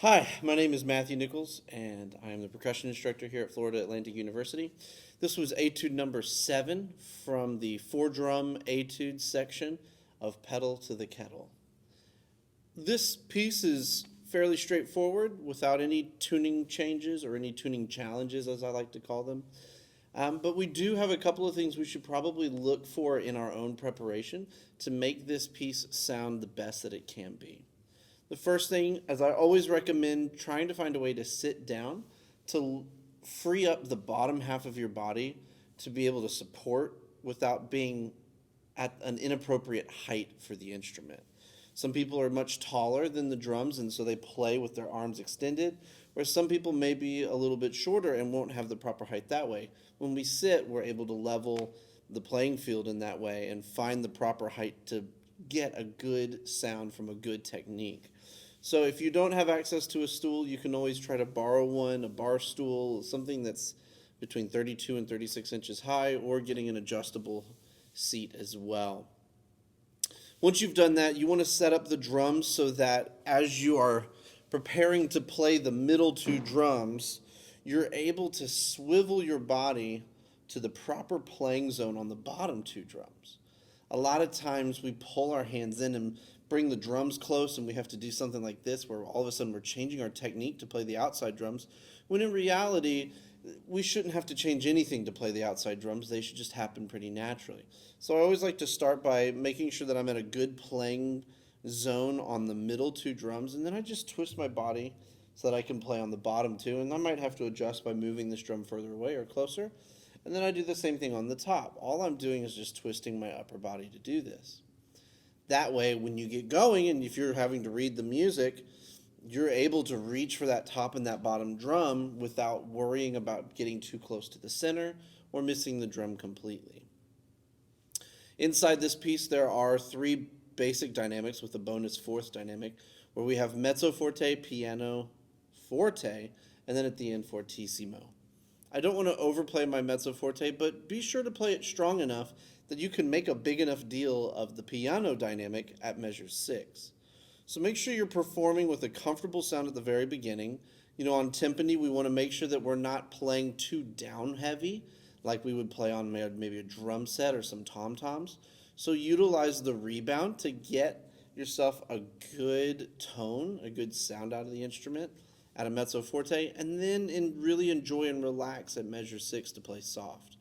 Hi, my name is Matthew Nichols, and I am the percussion instructor here at Florida Atlantic University. This was Etude number 7 from the 4-drum Etude section of Pedal to the Kettle. This piece is fairly straightforward without any tuning changes or any tuning challenges, as I like to call them. But we do have a couple of things we should probably look for in our own preparation to make this piece sound the best that it can be. The first thing, as I always recommend, trying to find a way to sit down to free up the bottom half of your body to be able to support without being at an inappropriate height for the instrument. Some people are much taller than the drums, and so they play with their arms extended, whereas some people may be a little bit shorter and won't have the proper height that way. When we sit, we're able to level the playing field in that way and find the proper height to get a good sound from a good technique. So if you don't have access to a stool, you can always try to borrow one, a bar stool, something that's between 32 and 36 inches high, or getting an adjustable seat as well. Once you've done that, you want to set up the drums so that as you are preparing to play the middle two drums, you're able to swivel your body to the proper playing zone on the bottom two drums. A lot of times we pull our hands in and bring the drums close, and we have to do something like this where all of a sudden we're changing our technique to play the outside drums, when in reality we shouldn't have to change anything to play the outside drums. They should just happen pretty naturally. So I always like to start by making sure that I'm at a good playing zone on the middle two drums, and then I just twist my body so that I can play on the bottom two, and I might have to adjust by moving this drum further away or closer. And then I do the same thing on the top. All I'm doing is just twisting my upper body to do this. That way, when you get going, and if you're having to read the music, you're able to reach for that top and that bottom drum without worrying about getting too close to the center or missing the drum completely. Inside this piece, there are 3 basic dynamics with a bonus 4th dynamic, where we have mezzo forte, piano forte, and then at the end fortissimo. I don't want to overplay my mezzo forte, but be sure to play it strong enough that you can make a big enough deal of the piano dynamic at measure 6. So make sure you're performing with a comfortable sound at the very beginning. On timpani, we want to make sure that we're not playing too down heavy, like we would play on maybe a drum set or some tom-toms. So utilize the rebound to get yourself a good tone, a good sound out of the instrument at a mezzo forte, and then really enjoy and relax at measure 6 to play soft.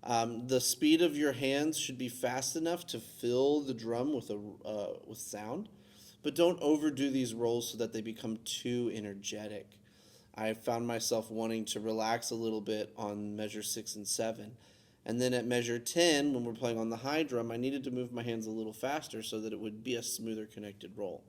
The speed of your hands should be fast enough to fill the drum with sound, but don't overdo these rolls so that they become too energetic. I found myself wanting to relax a little bit on measure 6 and 7. And then at measure 10, when we're playing on the high drum, I needed to move my hands a little faster so that it would be a smoother connected roll.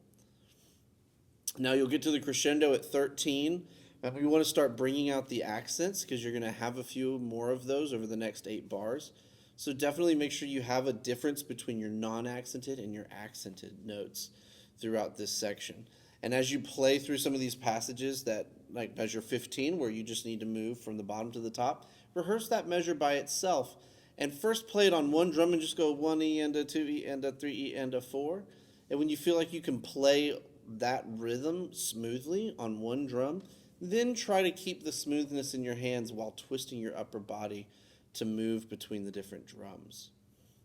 Now you'll get to the crescendo at 13, and we want to start bringing out the accents because you're going to have a few more of those over the next 8 bars. So definitely make sure you have a difference between your non-accented and your accented notes throughout this section. And as you play through some of these passages that, like measure 15, where you just need to move from the bottom to the top, rehearse that measure by itself and first play it on one drum and just go 1E and a 2E and a 3E and a 4. And when you feel like you can play that rhythm smoothly on one drum, then try to keep the smoothness in your hands while twisting your upper body to move between the different drums.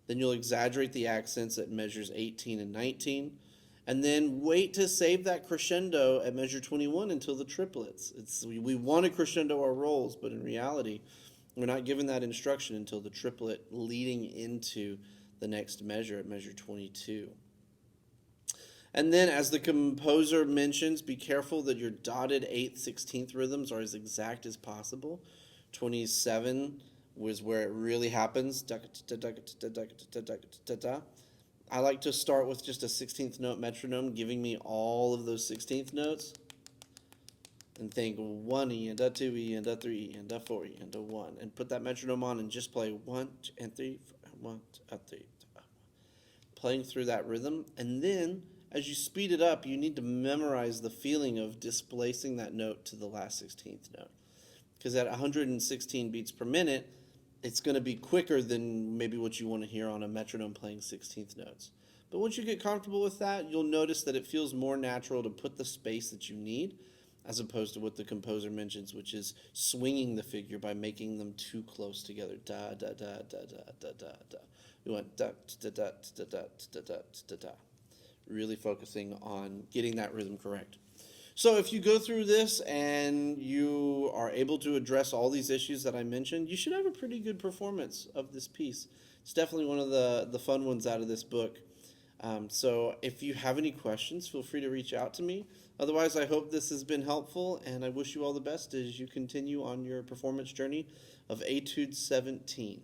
Then you'll exaggerate the accents at measures 18 and 19, and then wait to save that crescendo at measure 21 until the triplets. We want to crescendo our rolls, but in reality, we're not given that instruction until the triplet leading into the next measure at measure 22. And then, as the composer mentions, be careful that your dotted 8th, 16th rhythms are as exact as possible. 27 was where it really happens. I like to start with just a 16th note metronome, giving me all of those 16th notes, and think 1E and a 2E and a 3E and a 4E and a 1, and put that metronome on and just play 1 and 3, 1, 2, 3, playing through that rhythm. And then, as you speed it up, you need to memorize the feeling of displacing that note to the last 16th note. Because at 116 beats per minute, it's going to be quicker than maybe what you want to hear on a metronome playing 16th notes. But once you get comfortable with that, you'll notice that it feels more natural to put the space that you need as opposed to what the composer mentions, which is swinging the figure by making them too close together. Da da da da da da da da. We went da da da da da da da da da. Really focusing on getting that rhythm correct. So if you go through this and you are able to address all these issues that I mentioned, you should have a pretty good performance of this piece. It's definitely one of the fun ones out of this book. So if you have any questions, feel free to reach out to me. Otherwise, I hope this has been helpful, and I wish you all the best as you continue on your performance journey of Etude 17.